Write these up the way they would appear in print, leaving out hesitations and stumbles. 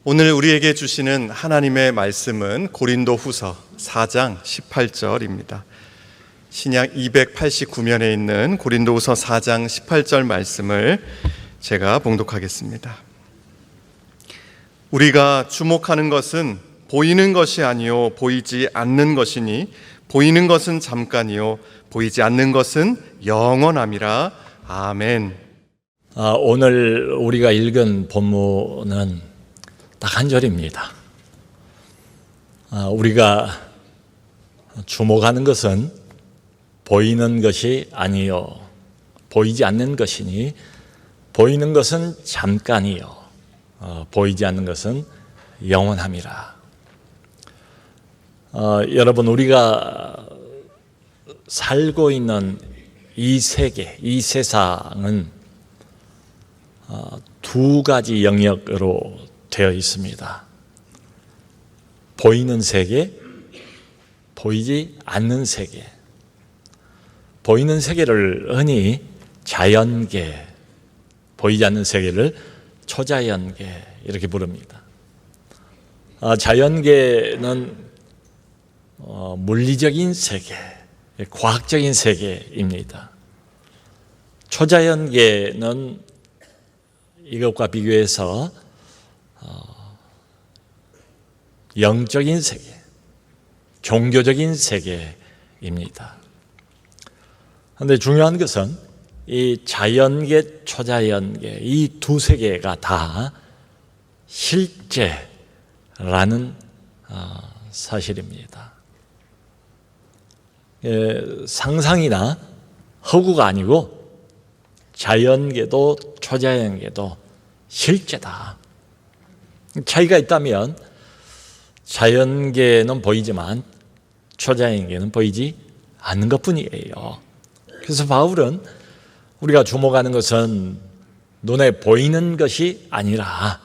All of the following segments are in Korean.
오늘 우리에게 주시는 하나님의 말씀은 고린도후서 4장 18절입니다. 신약 289면에 있는 고린도후서 4장 18절 말씀을 제가 봉독하겠습니다. 우리가 주목하는 것은 보이는 것이 아니요 보이지 않는 것이니 보이는 것은 잠깐이요 보이지 않는 것은 영원함이라. 아멘. 오늘 우리가 읽은 본문은 딱 한 절입니다. 우리가 주목하는 것은 보이는 것이 아니요 보이지 않는 것이니 보이는 것은 잠깐이요 보이지 않는 것은 영원함이라. 여러분, 우리가 살고 있는 이 세계, 이 세상은 두 가지 영역으로 되어 있습니다. 보이는 세계, 보이지 않는 세계. 보이는 세계를 흔히 자연계, 보이지 않는 세계를 초자연계 이렇게 부릅니다. 자연계는 물리적인 세계, 과학적인 세계입니다. 초자연계는 이것과 비교해서 영적인 세계, 종교적인 세계입니다. 그런데 중요한 것은 이 자연계, 초자연계 이 두 세계가 다 실제라는 사실입니다. 상상이나 허구가 아니고 자연계도 초자연계도 실제다. 차이가 있다면 자연계는 보이지만 초자연계는 보이지 않는 것뿐이에요. 그래서 바울은 우리가 주목하는 것은 눈에 보이는 것이 아니라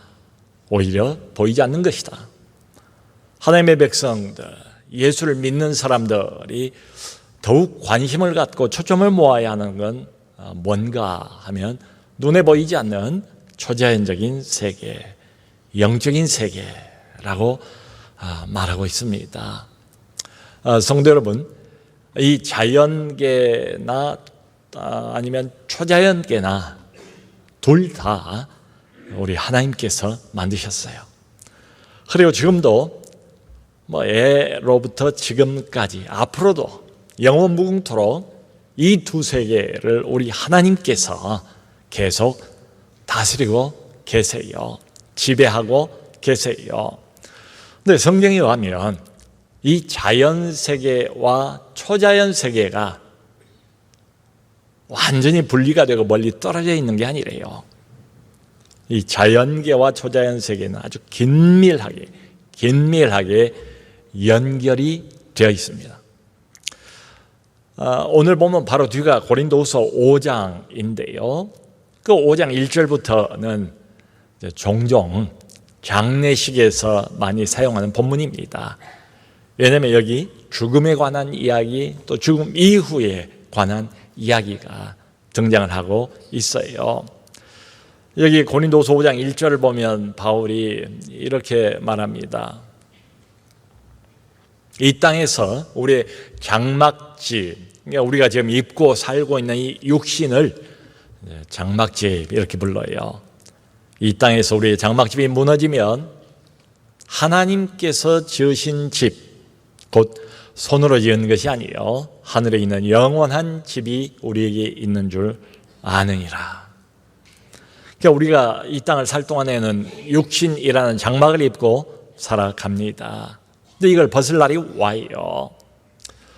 오히려 보이지 않는 것이다. 하나님의 백성들, 예수를 믿는 사람들이 더욱 관심을 갖고 초점을 모아야 하는 건 뭔가 하면 눈에 보이지 않는 초자연적인 세계, 영적인 세계라고 말하고 있습니다. 성도 여러분, 이 자연계나 아니면 초자연계나 둘 다 우리 하나님께서 만드셨어요. 그리고 지금도 애로부터 지금까지 앞으로도 영원 무궁토록 이 두 세계를 우리 하나님께서 계속 다스리고 계세요. 지배하고 계세요. 근데 성경에 의하면 이 자연 세계와 초자연 세계가 완전히 분리가 되고 멀리 떨어져 있는 게 아니래요. 이 자연계와 초자연 세계는 아주 긴밀하게 연결이 되어 있습니다. 오늘 보면 바로 뒤가 고린도후서 5장인데요. 그 5장 1절부터는 종종 장례식에서 많이 사용하는 본문입니다. 왜냐하면 여기 죽음에 관한 이야기, 또 죽음 이후에 관한 이야기가 등장을 하고 있어요. 여기 고린도후서 5장 1절을 보면 바울이 이렇게 말합니다. 이 땅에서 우리의 장막집, 그러니까 우리가 지금 입고 살고 있는 이 육신을 장막집 이렇게 불러요. 이 땅에서 우리의 장막집이 무너지면 하나님께서 지으신 집, 곧 손으로 지은 것이 아니요 하늘에 있는 영원한 집이 우리에게 있는 줄 아느니라. 그러니까 우리가 이 땅을 살 동안에는 육신이라는 장막을 입고 살아갑니다. 근데 이걸 벗을 날이 와요.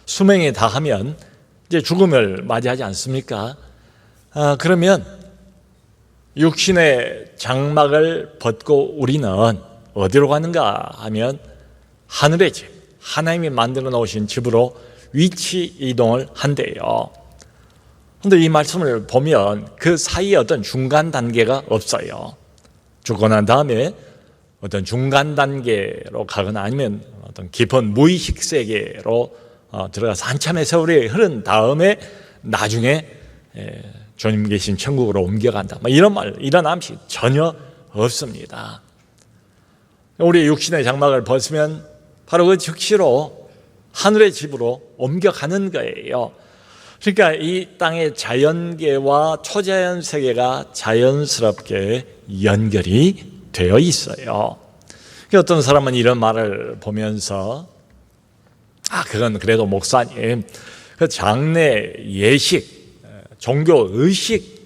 수명에 다하면 이제 죽음을 맞이하지 않습니까? 그러면 육신의 장막을 벗고 우리는 어디로 가는가 하면 하늘의 집, 하나님이 만들어 놓으신 집으로 위치 이동을 한대요. 그런데 이 말씀을 보면 그 사이에 어떤 중간 단계가 없어요. 죽고 난 다음에 어떤 중간 단계로 가거나 아니면 어떤 깊은 무의식 세계로 들어가서 한참의 세월이 흐른 다음에 나중에 주님 계신 천국으로 옮겨간다. 이런 암시 전혀 없습니다. 우리 육신의 장막을 벗으면 바로 그 즉시로 하늘의 집으로 옮겨가는 거예요. 그러니까 이 땅의 자연계와 초자연 세계가 자연스럽게 연결이 되어 있어요. 어떤 사람은 이런 말을 보면서 그건 그래도 목사님 그 장래 예식, 종교 의식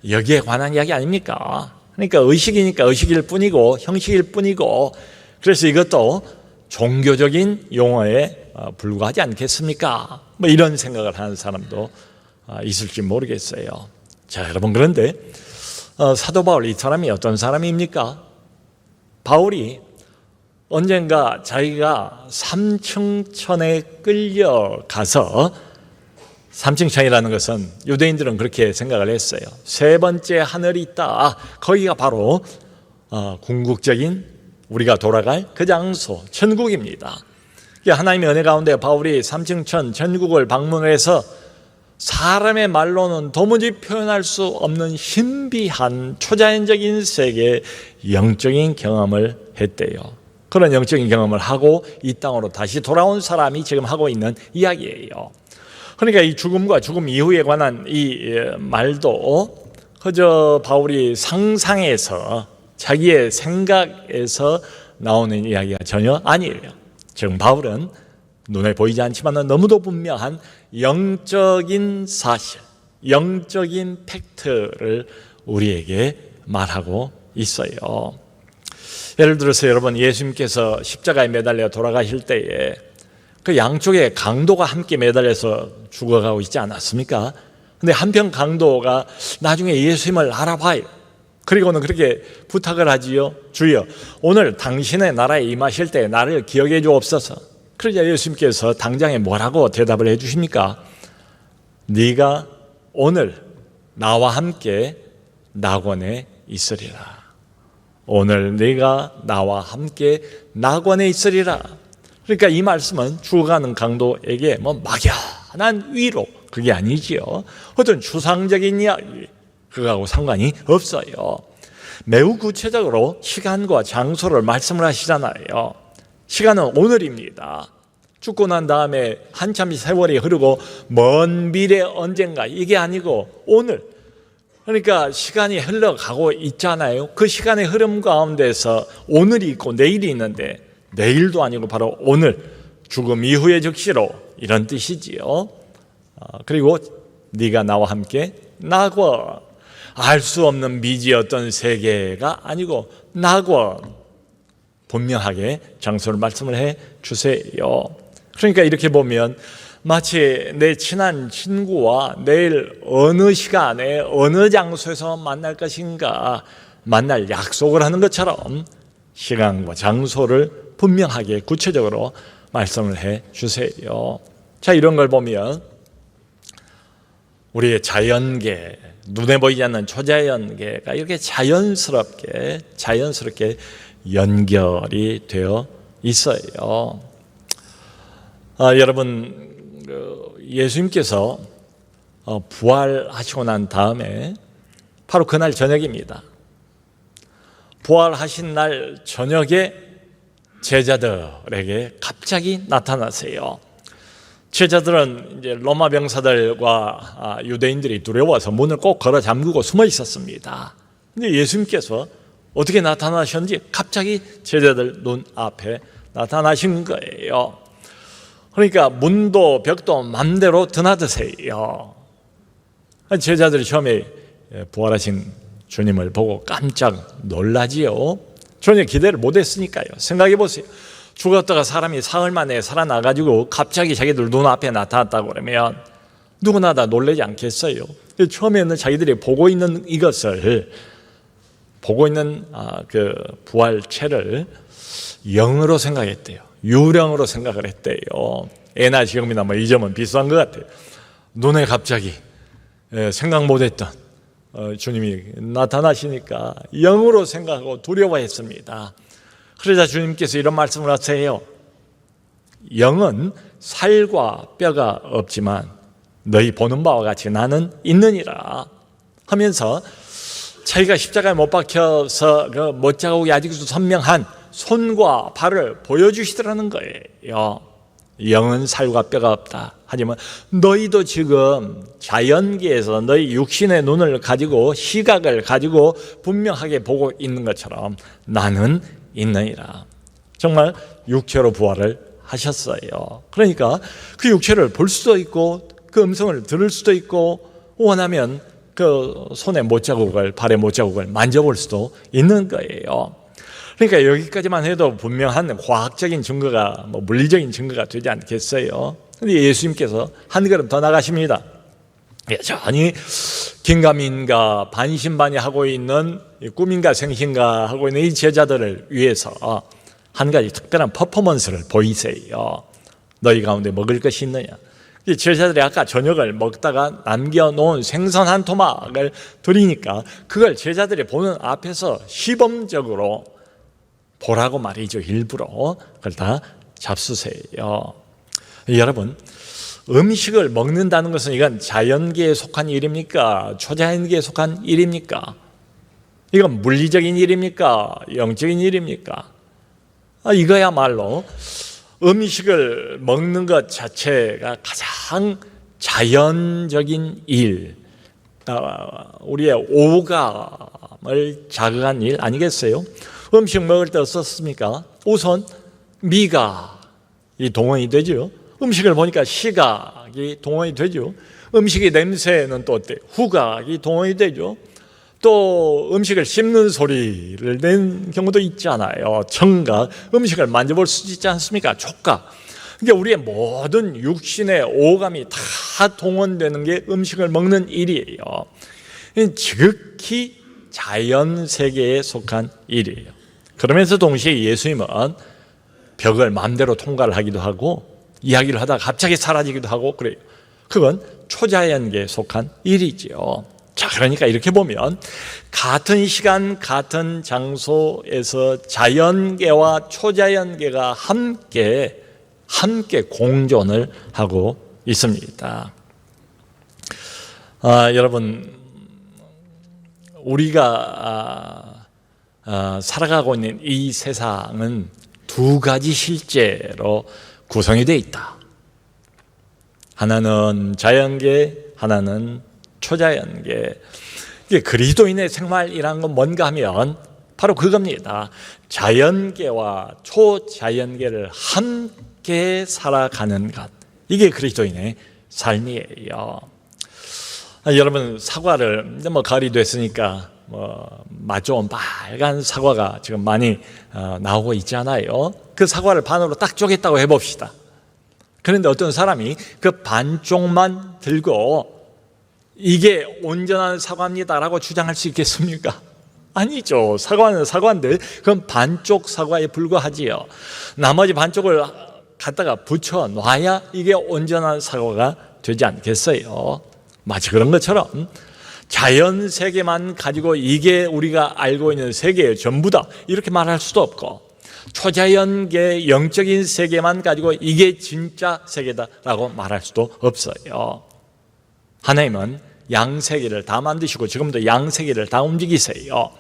여기에 관한 이야기 아닙니까? 그러니까 의식이니까 의식일 뿐이고 형식일 뿐이고 그래서 이것도 종교적인 용어에 불과하지 않겠습니까? 뭐 이런 생각을 하는 사람도 있을지 모르겠어요. 자, 여러분, 그런데 사도 바울, 이 사람이 어떤 사람입니까? 바울이 언젠가 자기가 삼층천에 끌려가서, 삼층천이라는 것은 유대인들은 그렇게 생각을 했어요. 세 번째 하늘이 있다. 거기가 바로 궁극적인 우리가 돌아갈 그 장소, 천국입니다. 하나님의 은혜 가운데 바울이 삼층천 천국을 방문해서 사람의 말로는 도무지 표현할 수 없는 신비한 초자연적인 세계의 영적인 경험을 했대요. 그런 영적인 경험을 하고 이 땅으로 다시 돌아온 사람이 지금 하고 있는 이야기예요. 그러니까 이 죽음과 죽음 이후에 관한 이 말도 그저 바울이 상상해서 자기의 생각에서 나오는 이야기가 전혀 아니에요. 지금 바울은 눈에 보이지 않지만 너무도 분명한 영적인 사실, 영적인 팩트를 우리에게 말하고 있어요. 예를 들어서 여러분, 예수님께서 십자가에 매달려 돌아가실 때에 그 양쪽에 강도가 함께 매달려서 죽어가고 있지 않았습니까? 근데 한편 강도가 나중에 예수님을 알아봐요. 그리고는 그렇게 부탁을 하지요. 주여, 오늘 당신의 나라에 임하실 때 나를 기억해 주옵소서. 그러자 예수님께서 당장에 뭐라고 대답을 해 주십니까? 네가 오늘 나와 함께 낙원에 있으리라. 오늘 네가 나와 함께 낙원에 있으리라. 그러니까 이 말씀은 죽어가는 강도에게 막연한 위로, 그게 아니지요. 어떤 추상적인 이야기, 그거하고 상관이 없어요. 매우 구체적으로 시간과 장소를 말씀을 하시잖아요. 시간은 오늘입니다. 죽고 난 다음에 한참 세월이 흐르고 먼 미래 언젠가, 이게 아니고 오늘. 그러니까 시간이 흘러가고 있잖아요. 그 시간의 흐름 가운데서 오늘이 있고 내일이 있는데 내일도 아니고 바로 오늘, 죽음 이후의 즉시로, 이런 뜻이지요. 그리고 네가 나와 함께 낙원, 알 수 없는 미지의 어떤 세계가 아니고 낙원, 분명하게 장소를 말씀을 해 주세요. 그러니까 이렇게 보면 마치 내 친한 친구와 내일 어느 시간에 어느 장소에서 만날 것인가 만날 약속을 하는 것처럼 시간과 장소를 분명하게 구체적으로 말씀을 해 주세요. 자, 이런 걸 보면 우리의 자연계, 눈에 보이지 않는 초자연계가 이렇게 자연스럽게 연결이 되어 있어요. 여러분, 예수님께서 부활하시고 난 다음에 바로 그날 저녁입니다. 부활하신 날 저녁에 제자들에게 갑자기 나타나세요. 제자들은 이제 로마 병사들과 유대인들이 두려워서 문을 꼭 걸어 잠그고 숨어 있었습니다. 근데 예수님께서 어떻게 나타나셨는지 갑자기 제자들 눈앞에 나타나신 거예요. 그러니까 문도 벽도 맘대로 드나드세요. 제자들이 처음에 부활하신 주님을 보고 깜짝 놀라지요. 전혀 기대를 못했으니까요. 생각해 보세요. 죽었다가 사람이 사흘 만에 살아나가지고 갑자기 자기들 눈앞에 나타났다고 그러면 누구나 다 놀라지 않겠어요? 처음에는 자기들이 보고 있는 이것을, 보고 있는 그 부활체를 영으로 생각했대요. 유령으로 생각을 했대요. 예나 지금이나 이 점은 비슷한 것 같아요. 눈에 갑자기 생각 못했던 주님이 나타나시니까 영으로 생각하고 두려워했습니다. 그러자 주님께서 이런 말씀을 하세요. 영은 살과 뼈가 없지만 너희 보는 바와 같이 나는 있느니라 하면서 자기가 십자가에 못 박혀서 그 못자국이 아직도 선명한 손과 발을 보여주시더라는 거예요. 영은 살과 뼈가 없다. 하지만 너희도 지금 자연계에서 너희 육신의 눈을 가지고 시각을 가지고 분명하게 보고 있는 것처럼 나는 있느니라. 정말 육체로 부활을 하셨어요. 그러니까 그 육체를 볼 수도 있고 그 음성을 들을 수도 있고 원하면 그 손의 못자국을 발의 못자국을 만져볼 수도 있는 거예요. 그러니까 여기까지만 해도 분명한 과학적인 증거가 물리적인 증거가 되지 않겠어요. 그런데 예수님께서 한 걸음 더 나가십니다. 여전히 긴가민가 반신반의하고 있는 꿈인가 생신가 하고 있는 이 제자들을 위해서 한 가지 특별한 퍼포먼스를 보이세요. 너희 가운데 먹을 것이 있느냐. 제자들이 아까 저녁을 먹다가 남겨놓은 생선 한 토막을 드리니까 그걸 제자들이 보는 앞에서 시범적으로 보라고 말이죠. 일부러 그걸 다 잡수세요. 여러분, 음식을 먹는다는 것은 이건 자연계에 속한 일입니까? 초자연계에 속한 일입니까? 이건 물리적인 일입니까? 영적인 일입니까? 이거야말로 음식을 먹는 것 자체가 가장 자연적인 일, 우리의 오감을 자극한 일 아니겠어요? 음식 먹을 때 어떻습니까? 우선 미각이 동원이 되죠. 음식을 보니까 시각이 동원이 되죠. 음식의 냄새는 또 어때요? 후각이 동원이 되죠. 또 음식을 씹는 소리를 낸 경우도 있잖아요. 청각, 음식을 만져볼 수 있지 않습니까? 촉각. 그러니까 우리의 모든 육신의 오감이 다 동원되는 게 음식을 먹는 일이에요. 지극히 자연 세계에 속한 일이에요. 그러면서 동시에 예수님은 벽을 마음대로 통과를 하기도 하고 이야기를 하다가 갑자기 사라지기도 하고 그래요. 그건 초자연계에 속한 일이지요. 자, 그러니까 이렇게 보면 같은 시간 같은 장소에서 자연계와 초자연계가 함께 공존을 하고 있습니다. 여러분, 우리가 살아가고 있는 이 세상은 두 가지 실제로 구성이 되어 있다. 하나는 자연계, 하나는 초자연계. 이게 그리스도인의 생활이란 건 뭔가 하면 바로 그겁니다. 자연계와 초자연계를 함께 살아가는 것. 이게 그리스도인의 삶이에요. 여러분, 사과를 가을이 됐으니까 맛 좋은 빨간 사과가 지금 많이 나오고 있잖아요. 그 사과를 반으로 딱 쪼갰다고 해봅시다. 그런데 어떤 사람이 그 반쪽만 들고 이게 온전한 사과입니다라고 주장할 수 있겠습니까? 아니죠. 사과는 사과인데 그건 반쪽 사과에 불과하지요. 나머지 반쪽을 갖다가 붙여놔야 이게 온전한 사과가 되지 않겠어요? 마치 그런 것처럼 자연 세계만 가지고 이게 우리가 알고 있는 세계의 전부다 이렇게 말할 수도 없고, 초자연계 영적인 세계만 가지고 이게 진짜 세계다라고 말할 수도 없어요. 하나님은 양세계를 다 만드시고 지금도 양세계를 다 움직이세요.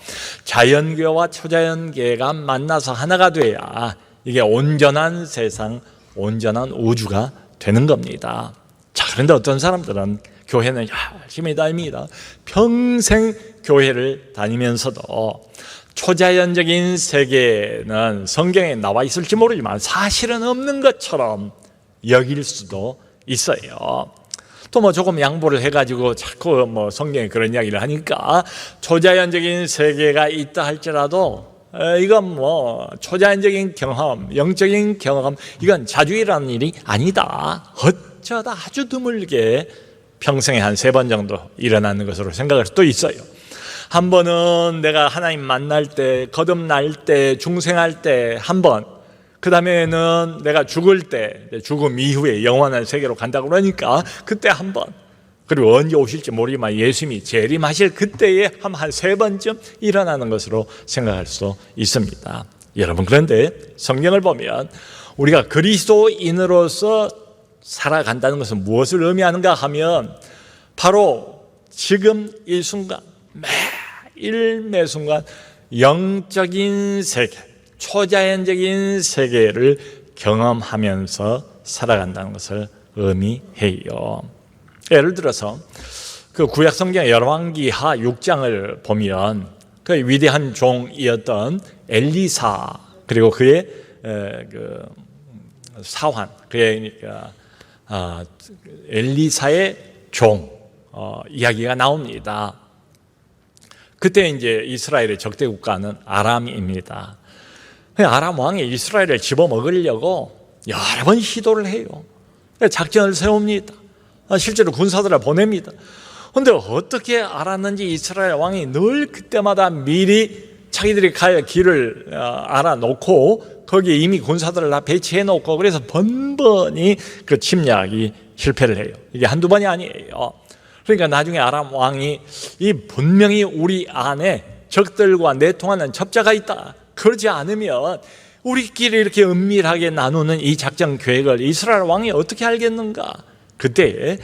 자연계와 초자연계가 만나서 하나가 돼야 이게 온전한 세상, 온전한 우주가 되는 겁니다. 자, 그런데 어떤 사람들은 교회는 열심히 다닙니다. 평생 교회를 다니면서도 초자연적인 세계는 성경에 나와 있을지 모르지만 사실은 없는 것처럼 여길 수도 있어요. 또 조금 양보를 해가지고 자꾸 성경에 그런 이야기를 하니까 초자연적인 세계가 있다 할지라도 이건 초자연적인 경험, 영적인 경험, 이건 자주 일어나는 일이 아니다. 어쩌다 아주 드물게 평생에 한 3번 정도 일어나는 것으로 생각할 수도 있어요. 한 번은 내가 하나님 만날 때, 거듭날 때, 중생할 때 한 번, 그 다음에는 내가 죽을 때, 죽음 이후에 영원한 세계로 간다고 그러니까 그때 한 번, 그리고 언제 오실지 모르지만 예수님이 재림하실 그때에 한 3번쯤 일어나는 것으로 생각할 수 있습니다. 여러분, 그런데 성경을 보면 우리가 그리스도인으로서 살아간다는 것은 무엇을 의미하는가 하면 바로 지금 이 순간, 매일 매 순간 영적인 세계, 초자연적인 세계를 경험하면서 살아간다는 것을 의미해요. 예를 들어서 그 구약 성경 열왕기하 6장을 보면 그 위대한 종이었던 엘리사 그리고 그의 그 사환, 그의 엘리사의 종 이야기가 나옵니다. 그때 이제 이스라엘의 적대 국가는 아람입니다. 아람 왕이 이스라엘을 집어먹으려고 여러 번 시도를 해요. 작전을 세웁니다. 실제로 군사들을 보냅니다. 그런데 어떻게 알았는지 이스라엘 왕이 늘 그때마다 미리 자기들이 갈 길을 알아놓고 거기에 이미 군사들을 다 배치해놓고 그래서 번번이 그 침략이 실패를 해요. 이게 한두 번이 아니에요. 그러니까 나중에 아람 왕이 이 분명히 우리 안에 적들과 내통하는 첩자가 있다. 그러지 않으면 우리끼리 이렇게 은밀하게 나누는 이 작전 계획을 이스라엘 왕이 어떻게 알겠는가? 그때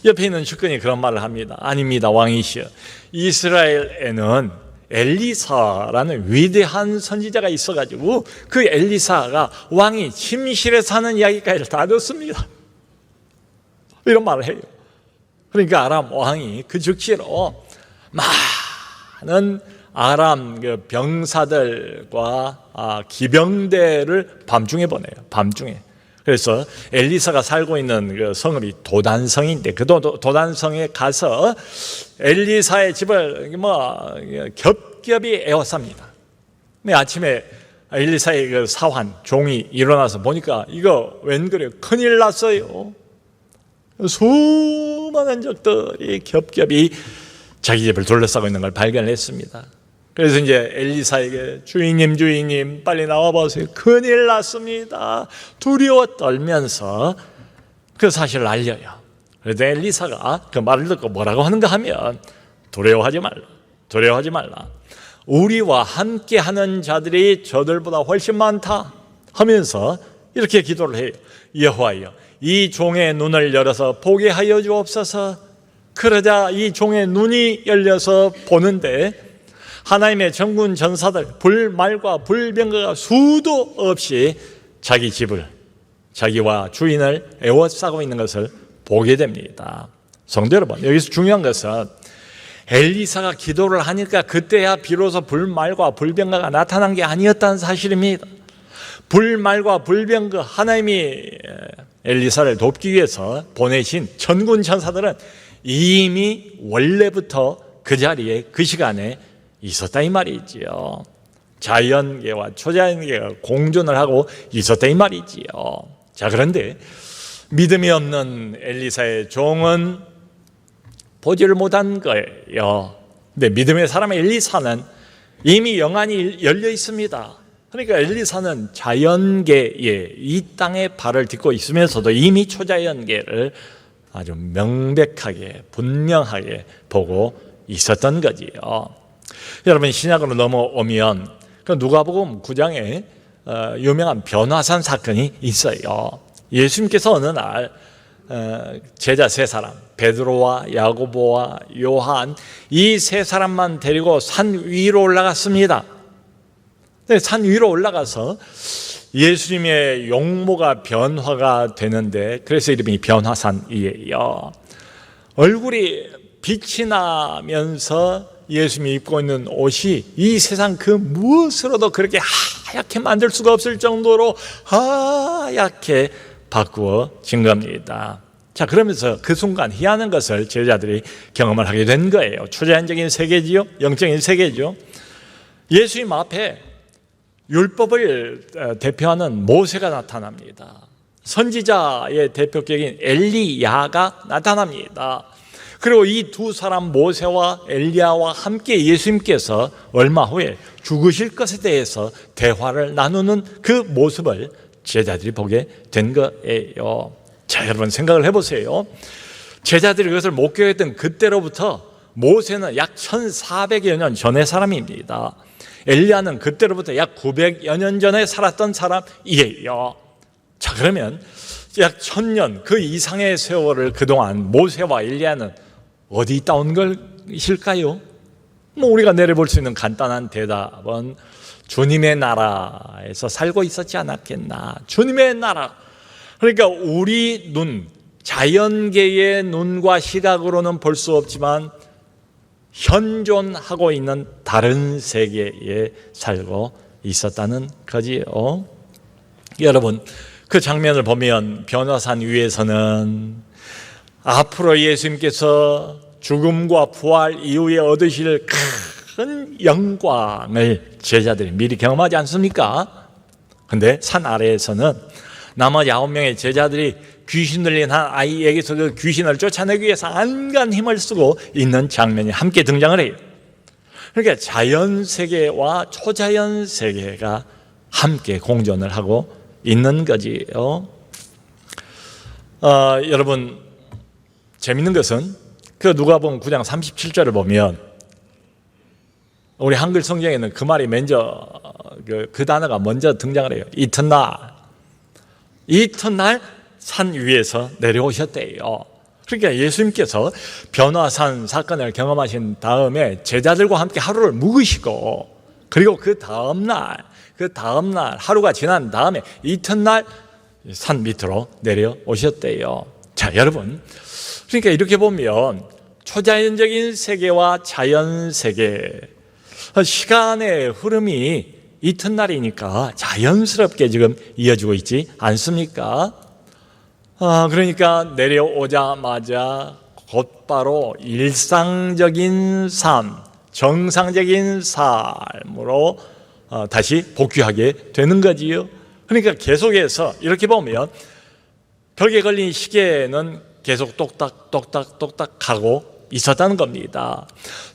옆에 있는 측근이 그런 말을 합니다. 아닙니다, 왕이시여. 이스라엘에는 엘리사라는 위대한 선지자가 있어가지고 그 엘리사가 왕이 침실에 사는 이야기까지 다 듣습니다. 이런 말을 해요. 그러니까 아람 왕이 그 즉시로 많은 아람 병사들과 기병대를 밤중에 보내요. 밤중에. 그래서 엘리사가 살고 있는 그 성읍이 도단성인데 그 도단성에 가서 엘리사의 집을 겹겹이 에워쌉니다. 아침에 엘리사의 그 사환 종이 일어나서 보니까 이거 웬 그래요? 큰일 났어요. 수많은 적들이 겹겹이 자기 집을 둘러싸고 있는 걸 발견했습니다. 그래서 이제 엘리사에게 주인님 빨리 나와보세요. 큰일 났습니다. 두려워 떨면서 그 사실을 알려요. 그래서 엘리사가 그 말을 듣고 뭐라고 하는가 하면 두려워하지 말라. 우리와 함께하는 자들이 저들보다 훨씬 많다 하면서 이렇게 기도를 해요. 여호와여, 이 종의 눈을 열어서 보게 하여 주옵소서. 그러자 이 종의 눈이 열려서 보는데 하나님의 전군 전사들 불말과 불병거가 수도 없이 자기 집을 자기와 주인을 에워싸고 있는 것을 보게 됩니다. 성도 여러분, 여기서 중요한 것은 엘리사가 기도를 하니까 그때야 비로소 불말과 불병거가 나타난 게 아니었다는 사실입니다. 불말과 불병거, 하나님이 엘리사를 돕기 위해서 보내신 전군 전사들은 이미 원래부터 그 자리에 그 시간에 있었다 이 말이지요. 자연계와 초자연계가 공존을 하고 있었다 이 말이지요. 자, 그런데 믿음이 없는 엘리사의 종은 보지를 못한 거예요. 근데 믿음의 사람 엘리사는 이미 영안이 열려 있습니다. 그러니까 엘리사는 자연계에 이 땅에 발을 딛고 있으면서도 이미 초자연계를 아주 명백하게 분명하게 보고 있었던 거지요. 여러분, 신약으로 넘어오면 그 누가복음 9장에 유명한 변화산 사건이 있어요. 예수님께서 어느 날 제자 세 사람, 베드로와 야고보와 요한, 이 세 사람만 데리고 산 위로 올라갔습니다. 산 위로 올라가서 예수님의 용모가 변화가 되는데, 그래서 이름이 변화산이에요. 얼굴이 빛이 나면서 예수님이 입고 있는 옷이 이 세상 그 무엇으로도 그렇게 하얗게 만들 수가 없을 정도로 하얗게 바꾸어진 겁니다. 자, 그러면서 그 순간 희한한 것을 제자들이 경험을 하게 된 거예요. 초자연적인 세계지요, 영적인 세계죠. 예수님 앞에 율법을 대표하는 모세가 나타납니다. 선지자의 대표격인 엘리야가 나타납니다. 그리고 이 두 사람 모세와 엘리야와 함께 예수님께서 얼마 후에 죽으실 것에 대해서 대화를 나누는 그 모습을 제자들이 보게 된 거예요. 자, 여러분 생각을 해보세요. 제자들이 그것을 목격했던 그때로부터 모세는 약 1400여 년 전의 사람입니다. 엘리야는 그때로부터 약 900여 년 전에 살았던 사람이에요. 자, 그러면 약 1000년 그 이상의 세월을 그동안 모세와 엘리야는 어디 있다 온 것일까요? 우리가 내려볼 수 있는 간단한 대답은 주님의 나라에서 살고 있었지 않았겠나. 주님의 나라. 그러니까 우리 눈, 자연계의 눈과 시각으로는 볼 수 없지만 현존하고 있는 다른 세계에 살고 있었다는 거지요. 여러분, 그 장면을 보면 변화산 위에서는 앞으로 예수님께서 죽음과 부활 이후에 얻으실 큰 영광을 제자들이 미리 경험하지 않습니까? 근데 산 아래에서는 나머지 9명의 제자들이 귀신 들린 한 아이에게서 그 귀신을 쫓아내기 위해서 안간 힘을 쓰고 있는 장면이 함께 등장을 해요. 그러니까 자연 세계와 초자연 세계가 함께 공존을 하고 있는 거지요. 여러분, 재밌는 것은 그 누가복음 9장 37절을 보면 우리 한글 성경에는 그 말이 먼저 그 단어가 먼저 등장을 해요. 이튿날 산 위에서 내려오셨대요. 그러니까 예수님께서 변화산 사건을 경험하신 다음에 제자들과 함께 하루를 묵으시고, 그리고 그 다음날 하루가 지난 다음에 이튿날 산 밑으로 내려오셨대요. 자, 여러분, 그러니까 이렇게 보면 초자연적인 세계와 자연 세계, 시간의 흐름이 이튿날이니까 자연스럽게 지금 이어지고 있지 않습니까? 그러니까 내려오자마자 곧바로 일상적인 삶, 정상적인 삶으로 다시 복귀하게 되는 거지요. 그러니까 계속해서 이렇게 보면 벽에 걸린 시계는 계속 똑딱 하고 있었다는 겁니다.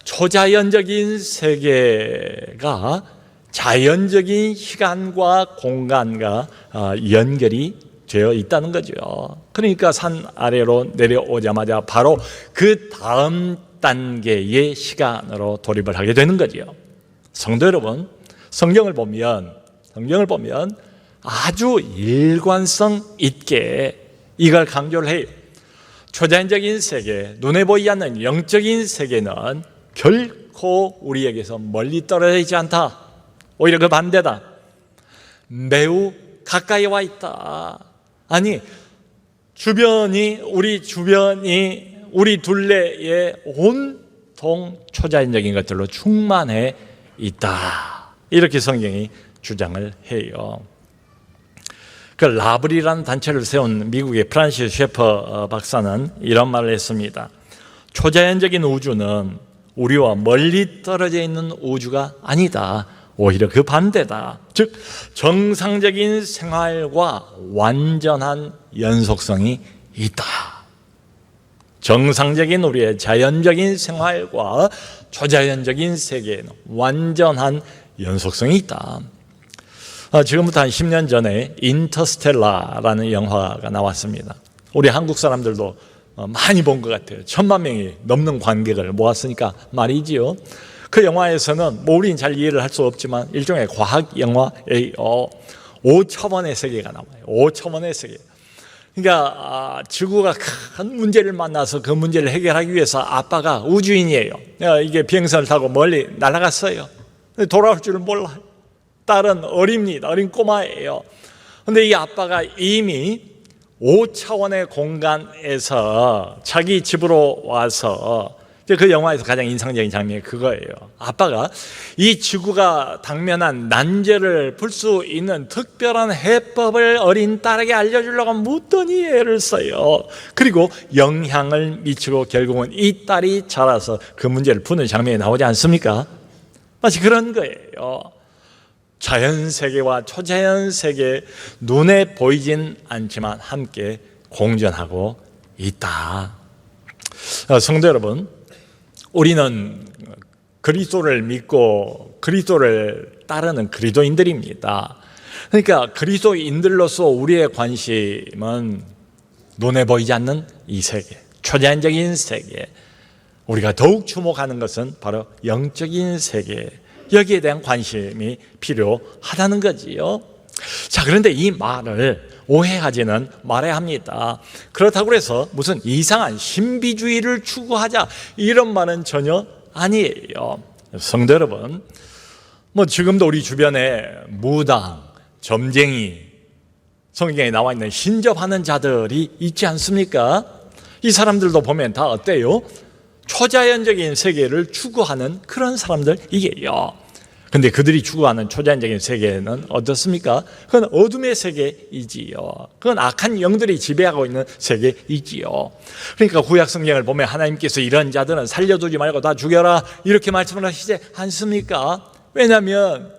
초자연적인 세계가 자연적인 시간과 공간과 연결이 되어 있다는 거죠. 그러니까 산 아래로 내려오자마자 바로 그 다음 단계의 시간으로 돌입을 하게 되는 거죠. 성도 여러분, 성경을 보면 아주 일관성 있게 이걸 강조를 해요. 초자연적인 세계, 눈에 보이지 않는 영적인 세계는 결코 우리에게서 멀리 떨어져 있지 않다. 오히려 그 반대다. 매우 가까이 와 있다. 아니, 우리 둘레에 온통 초자연적인 것들로 충만해 있다. 이렇게 성경이 주장을 해요. 그 라블이라는 단체를 세운 미국의 프란시스 셰퍼 박사는 이런 말을 했습니다. 초자연적인 우주는 우리와 멀리 떨어져 있는 우주가 아니다. 오히려 그 반대다. 즉 정상적인 생활과 완전한 연속성이 있다. 정상적인 우리의 자연적인 생활과 초자연적인 세계에는 완전한 연속성이 있다. 지금부터 한 10년 전에 인터스텔라라는 영화가 나왔습니다. 우리 한국 사람들도 많이 본 것 같아요. 1000만 명이 넘는 관객을 모았으니까 말이지요. 그 영화에서는 우리는 잘 이해를 할 수 없지만 일종의 과학 영화예요. 5차원의 세계가 나와요. 5차원의 세계. 그러니까 지구가 큰 문제를 만나서 그 문제를 해결하기 위해서 아빠가 우주인이에요. 이게 비행선을 타고 멀리 날아갔어요. 돌아올 줄을 몰라요. 딸은 어린 꼬마예요. 그런데 이 아빠가 이미 5차원의 공간에서 자기 집으로 와서, 그 영화에서 가장 인상적인 장면이 그거예요. 아빠가 이 지구가 당면한 난제를 풀 수 있는 특별한 해법을 어린 딸에게 알려주려고 묻더니 애를 써요. 그리고 영향을 미치고 결국은 이 딸이 자라서 그 문제를 푸는 장면이 나오지 않습니까? 마치 그런 거예요. 자연세계와 초자연세계, 눈에 보이진 않지만 함께 공존하고 있다. 성도 여러분, 우리는 그리스도를 믿고 그리스도를 따르는 그리스도인들입니다. 그러니까 그리스도인들로서 우리의 관심은 눈에 보이지 않는 이 세계, 초자연적인 세계. 우리가 더욱 주목하는 것은 바로 영적인 세계, 여기에 대한 관심이 필요하다는 거지요. 자, 그런데 이 말을 오해하지는 말아야 합니다. 그렇다고 해서 무슨 이상한 신비주의를 추구하자, 이런 말은 전혀 아니에요. 성도 여러분, 뭐 지금도 우리 주변에 무당, 점쟁이, 성경에 나와 있는 신접하는 자들이 있지 않습니까? 이 사람들도 보면 다 어때요? 초자연적인 세계를 추구하는 그런 사람들이게요. 근데 그들이 추구하는 초자연적인 세계는 어떻습니까? 그건 어둠의 세계이지요. 그건 악한 영들이 지배하고 있는 세계이지요. 그러니까 구약 성경을 보면 하나님께서 이런 자들은 살려두지 말고 다 죽여라 이렇게 말씀을 하시지 않습니까? 왜냐하면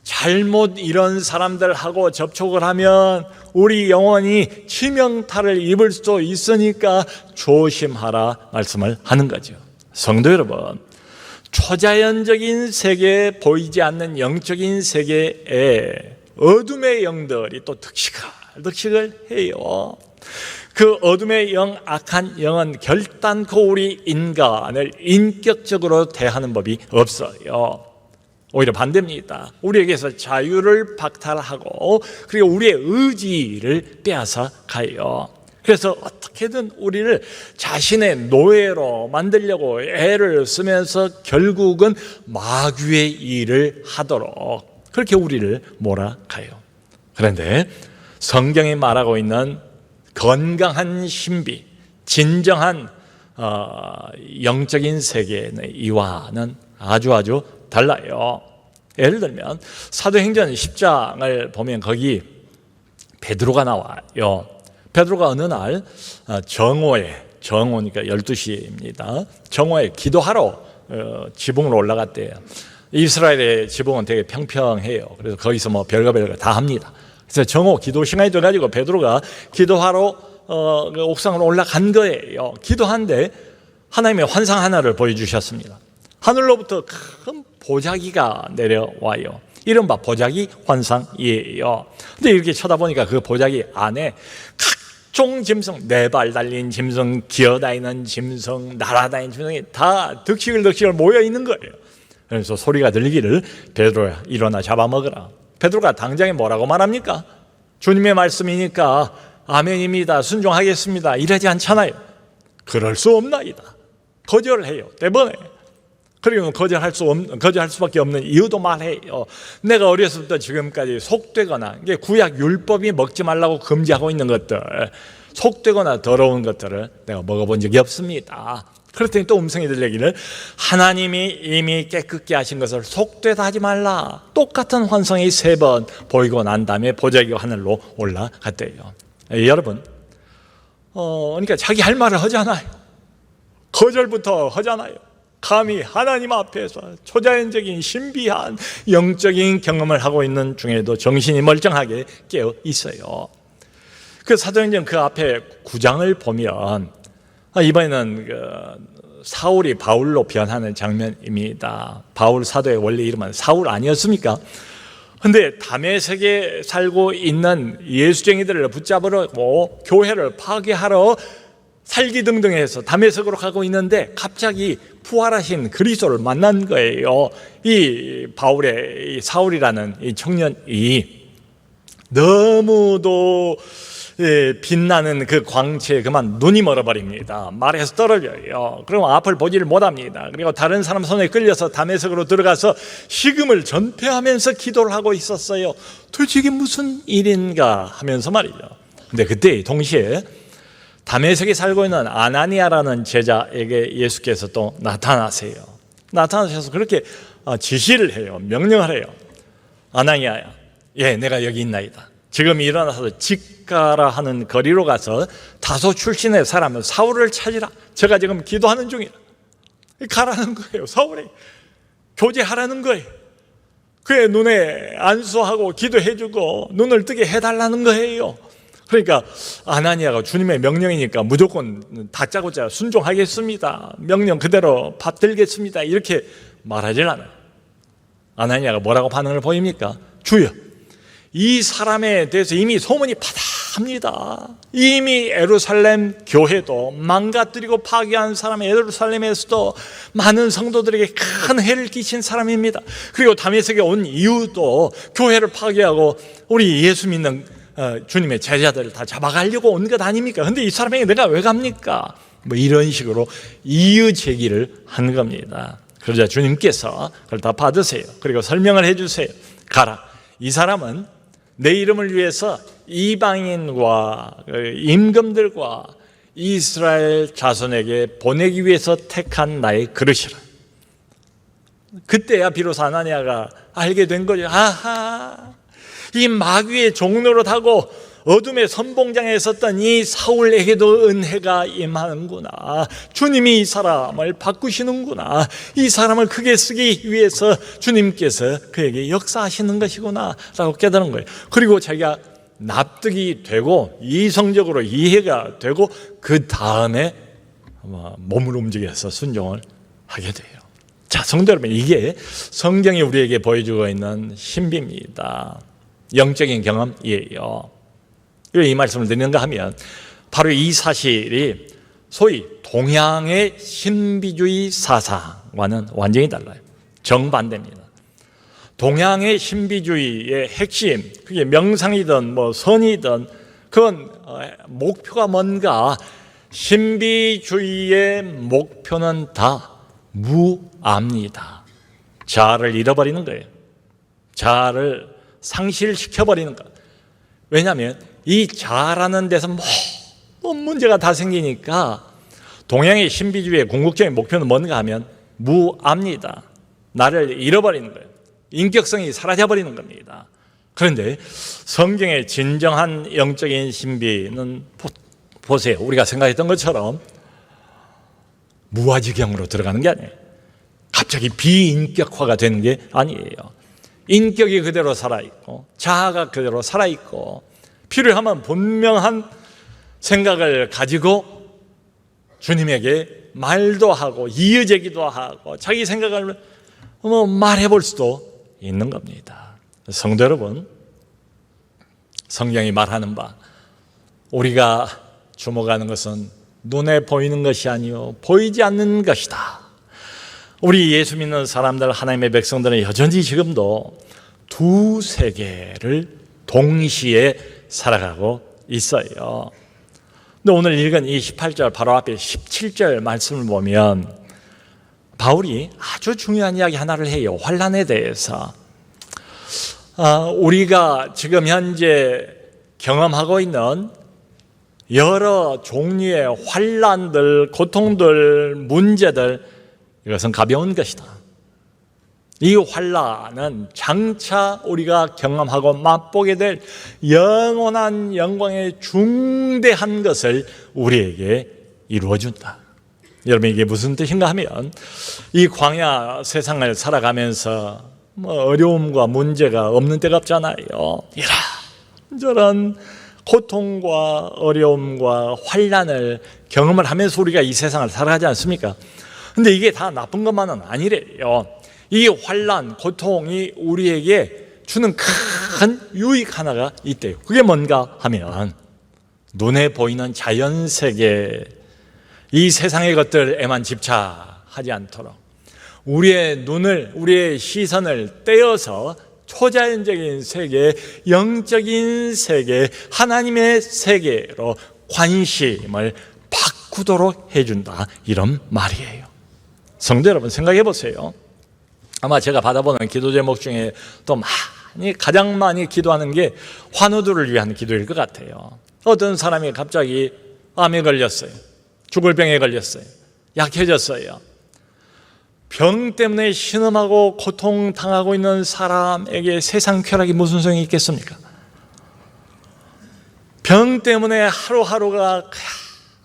잘못 이런 사람들하고 접촉을 하면 우리 영혼이 치명타를 입을 수도 있으니까 조심하라 말씀을 하는 거죠. 성도 여러분, 초자연적인 세계에 보이지 않는 영적인 세계에 어둠의 영들이 또 득식을 해요. 그 어둠의 영, 악한 영은 결단코 우리 인간을 인격적으로 대하는 법이 없어요. 오히려 반대입니다. 우리에게서 자유를 박탈하고 그리고 우리의 의지를 빼앗아 가요. 그래서 어떻게든 우리를 자신의 노예로 만들려고 애를 쓰면서 결국은 마귀의 일을 하도록 그렇게 우리를 몰아가요. 그런데 성경이 말하고 있는 건강한 신비, 진정한 영적인 세계의 이와는 아주 달라요. 예를 들면 사도행전 10장을 보면 거기 베드로가 나와요. 베드로가 어느 날 정오니까 12시입니다. 정오에 기도하러 지붕으로 올라갔대요. 이스라엘의 지붕은 되게 평평해요. 그래서 거기서 뭐 별거 다 합니다. 그래서 정오 기도 시간이 돼가지고 베드로가 기도하러 그 옥상으로 올라간 거예요. 기도하는데 하나님의 환상 하나를 보여주셨습니다. 하늘로부터 큰 보자기가 내려와요. 이른바 보자기 환상이에요. 근데 이렇게 쳐다보니까 그 보자기 안에 각종 짐승, 4발 달린 짐승, 기어다니는 짐승, 날아다니는 짐승이 다 득실을 모여 있는 거예요. 그래서 소리가 들리기를 베드로야 일어나 잡아먹으라. 베드로가 당장에 뭐라고 말합니까? 주님의 말씀이니까 아멘입니다. 순종하겠습니다. 이러지 않잖아요. 그럴 수 없나이다. 거절을 해요. 대번에. 그리고 거절할 수밖에 없는 이유도 말해요. 내가 어렸을 때 지금까지 속되거나 이게 구약 율법이 먹지 말라고 금지하고 있는 것들, 속되거나 더러운 것들을 내가 먹어본 적이 없습니다. 그랬더니 또 음성이 들리기를 하나님이 이미 깨끗게 하신 것을 속되다 하지 말라. 똑같은 환상이 3번 보이고 난 다음에 보자기가 하늘로 올라갔대요. 여러분, 그러니까 자기 할 말을 하잖아요. 거절부터 하잖아요. 감히 하나님 앞에서 초자연적인 신비한 영적인 경험을 하고 있는 중에도 정신이 멀쩡하게 깨어 있어요. 그 사도행전 그 앞에 9장을 보면 이번에는 사울이 바울로 변하는 장면입니다. 바울 사도의 원래 이름은 사울 아니었습니까? 근데 다메섹에 살고 있는 예수쟁이들을 붙잡으려고 교회를 파괴하러 살기등등해서 다메섹으로 가고 있는데 갑자기 부활하신 그리스도를 만난 거예요. 이 바울의 이 사울이라는 이 청년이 너무도 빛나는 그 광채에 그만 눈이 멀어버립니다. 말에서 떨어져요. 그럼 앞을 보지를 못합니다. 그리고 다른 사람 손에 끌려서 다메섹으로 들어가서 식음을 전폐하면서 기도를 하고 있었어요. 도대체 이게 무슨 일인가 하면서 말이죠. 근데 그때 동시에 다메섹에 살고 있는 아나니아라는 제자에게 예수께서 또 나타나세요. 나타나셔서 그렇게 지시를 해요. 명령을 해요. 아나니아야, 예, 내가 여기 있나이다. 지금 일어나서 직가라 하는 거리로 가서 다소 출신의 사람은 사울을 찾으라. 제가 지금 기도하는 중이라. 가라는 거예요. 사울이 교제하라는 거예요. 그의 눈에 안수하고 기도해주고 눈을 뜨게 해달라는 거예요. 그러니까 아나니아가 주님의 명령이니까 무조건 다짜고짜 순종하겠습니다. 명령 그대로 받들겠습니다. 이렇게 말하질 않아요. 아나니아가 뭐라고 반응을 보입니까? 주여, 이 사람에 대해서 이미 소문이 파다합니다. 이미 예루살렘 교회도 망가뜨리고 파괴한 사람, 예루살렘에서도 많은 성도들에게 큰 해를 끼친 사람입니다. 그리고 다메섹에 온 이유도 교회를 파괴하고 우리 예수 믿는 주님의 제자들을 다 잡아가려고 온 것 아닙니까? 근데 이 사람에게 내가 왜 갑니까? 뭐 이런 식으로 이유 제기를 한 겁니다. 그러자 주님께서 그걸 다 받으세요. 그리고 설명을 해주세요. 가라. 이 사람은 내 이름을 위해서 이방인과 임금들과 이스라엘 자손에게 보내기 위해서 택한 나의 그릇이라. 그때야 비로소 아나니아가 알게 된 거죠. 아하, 이 마귀의 종노릇하고 어둠의 선봉장에 섰던 이 사울에게도 은혜가 임하는구나. 주님이 이 사람을 바꾸시는구나. 이 사람을 크게 쓰기 위해서 주님께서 그에게 역사하시는 것이구나 라고 깨달은 거예요. 그리고 자기가 납득이 되고 이성적으로 이해가 되고 그 다음에 몸을 움직여서 순종을 하게 돼요. 자, 성도 여러분, 이게 성경이 우리에게 보여주고 있는 신비입니다. 영적인 경험이에요. 왜 이 말씀을 드리는가 하면 바로 이 사실이 소위 동양의 신비주의 사상과는 완전히 달라요. 정반대입니다. 동양의 신비주의의 핵심, 그게 명상이든 선이든 그건 목표가 뭔가, 신비주의의 목표는 다 무아입니다. 자아를 잃어버리는 거예요. 자아를 상실시켜버리는 거예요. 왜냐하면 이 자아라는 데서 모든 문제가 다 생기니까 동양의 신비주의의 궁극적인 목표는 뭔가 하면 무아입니다. 나를 잃어버리는 거예요. 인격성이 사라져버리는 겁니다. 그런데 성경의 진정한 영적인 신비는 보세요. 우리가 생각했던 것처럼 무아지경으로 들어가는 게 아니에요. 갑자기 비인격화가 되는 게 아니에요. 인격이 그대로 살아있고 자아가 그대로 살아있고 필요하면 분명한 생각을 가지고 주님에게 말도 하고 이의제기도 하고 자기 생각을 말해볼 수도 있는 겁니다. 성도 여러분, 성경이 말하는 바, 우리가 주목하는 것은 눈에 보이는 것이 아니요 보이지 않는 것이다. 우리 예수 믿는 사람들, 하나님의 백성들은 여전히 지금도 두 세계를 동시에 살아가고 있어요. 근데 오늘 읽은 이 18절 바로 앞에 17절 말씀을 보면 바울이 아주 중요한 이야기 하나를 해요. 환난에 대해서. 우리가 지금 현재 경험하고 있는 여러 종류의 환난들, 고통들, 문제들, 이것은 가벼운 것이다. 이 환난은 장차 우리가 경험하고 맛보게 될 영원한 영광의 중대한 것을 우리에게 이루어준다. 여러분, 이게 무슨 뜻인가 하면 이 광야 세상을 살아가면서 어려움과 문제가 없는 때가 없잖아요. 이런저런 고통과 어려움과 환난을 경험을 하면서 우리가 이 세상을 살아가지 않습니까? 근데 이게 다 나쁜 것만은 아니래요. 이 환난, 고통이 우리에게 주는 큰 유익 하나가 있대요. 그게 뭔가 하면 눈에 보이는 자연세계, 이 세상의 것들에만 집착하지 않도록 우리의 눈을, 우리의 시선을 떼어서 초자연적인 세계, 영적인 세계, 하나님의 세계로 관심을 바꾸도록 해준다, 이런 말이에요. 성도 여러분, 생각해 보세요. 아마 제가 받아보는 기도 제목 중에 또 가장 많이 기도하는 게 환우들을 위한 기도일 것 같아요. 어떤 사람이 갑자기 암에 걸렸어요. 죽을 병에 걸렸어요. 약해졌어요. 병 때문에 신음하고 고통당하고 있는 사람에게 세상 쾌락이 무슨 소용이 있겠습니까? 병 때문에 하루하루가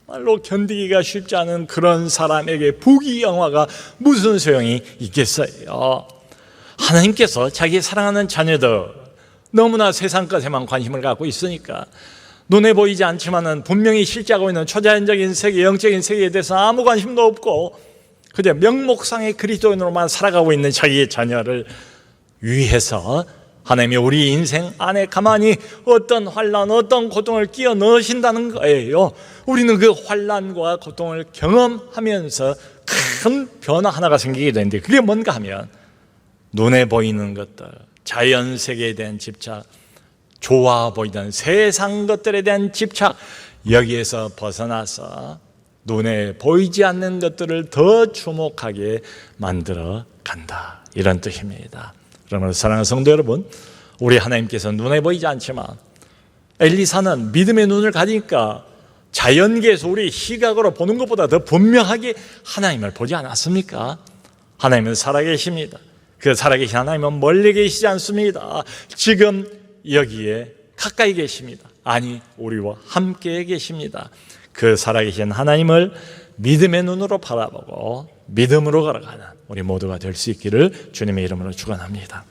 말로 견디기가 쉽지 않은 그런 사람에게 부귀영화가 무슨 소용이 있겠어요? 하나님께서 자기 사랑하는 자녀들 너무나 세상 것에만 관심을 갖고 있으니까 눈에 보이지 않지만은 분명히 실제하고 있는 초자연적인 세계, 영적인 세계에 대해서 아무 관심도 없고 그저 명목상의 그리스도인으로만 살아가고 있는 자기의 자녀를 위해서 하나님이 우리 인생 안에 가만히 어떤 환난, 어떤 고통을 끼워 넣으신다는 거예요. 우리는 그 환난과 고통을 경험하면서 큰 변화 하나가 생기게 되는데 그게 뭔가 하면 눈에 보이는 것들, 자연 세계에 대한 집착, 좋아 보이던 세상 것들에 대한 집착, 여기에서 벗어나서 눈에 보이지 않는 것들을 더 주목하게 만들어 간다, 이런 뜻입니다. 그러므로 사랑하는 성도 여러분, 우리 하나님께서 눈에 보이지 않지만 엘리사는 믿음의 눈을 가지니까 자연계에서 우리 시각으로 보는 것보다 더 분명하게 하나님을 보지 않았습니까? 하나님은 살아계십니다. 그 살아계신 하나님은 멀리 계시지 않습니다. 지금 여기에 가까이 계십니다. 아니, 우리와 함께 계십니다. 그 살아계신 하나님을 믿음의 눈으로 바라보고 믿음으로 걸어가는 우리 모두가 될 수 있기를 주님의 이름으로 축원합니다.